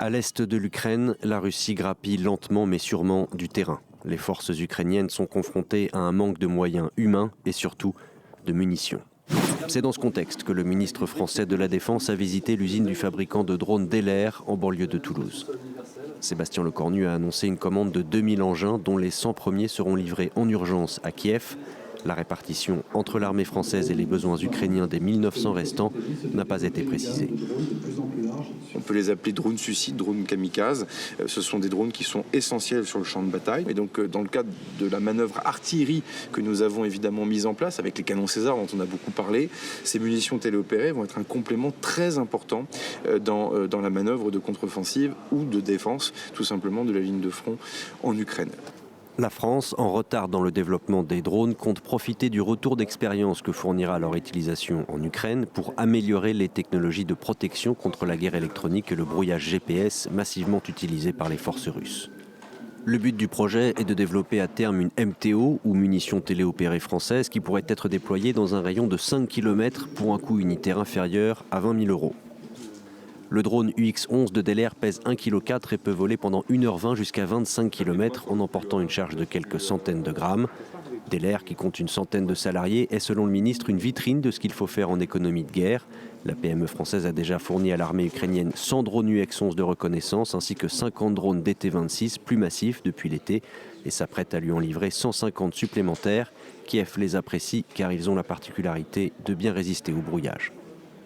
À l'est de l'Ukraine, la Russie grappille lentement mais sûrement du terrain. Les forces ukrainiennes sont confrontées à un manque de moyens humains et surtout de munitions. C'est dans ce contexte que le ministre français de la Défense a visité l'usine du fabricant de drones Delair en banlieue de Toulouse. Sébastien Lecornu a annoncé une commande de 2000 engins dont les 100 premiers seront livrés en urgence à Kiev. La répartition entre l'armée française et les besoins ukrainiens des 1900 restants n'a pas été précisée. On peut les appeler drones suicides, drones kamikazes. Ce sont des drones qui sont essentiels sur le champ de bataille. Et donc, dans le cadre de la manœuvre artillerie que nous avons évidemment mise en place avec les canons César dont on a beaucoup parlé, ces munitions téléopérées vont être un complément très important dans la manœuvre de contre-offensive ou de défense, tout simplement, de la ligne de front en Ukraine. La France, en retard dans le développement des drones, compte profiter du retour d'expérience que fournira leur utilisation en Ukraine pour améliorer les technologies de protection contre la guerre électronique et le brouillage GPS massivement utilisés par les forces russes. Le but du projet est de développer à terme une MTO ou munition téléopérée française qui pourrait être déployée dans un rayon de 5 km pour un coût unitaire inférieur à 20 000 €. Le drone UX-11 de Delair pèse 1,4 kg et peut voler pendant 1h20 jusqu'à 25 km en emportant une charge de quelques centaines de grammes. Delair, qui compte une centaine de salariés, est selon le ministre une vitrine de ce qu'il faut faire en économie de guerre. La PME française a déjà fourni à l'armée ukrainienne 100 drones UX-11 de reconnaissance ainsi que 50 drones DT-26 plus massifs depuis l'été et s'apprête à lui en livrer 150 supplémentaires. Kiev les apprécie car ils ont la particularité de bien résister au brouillage.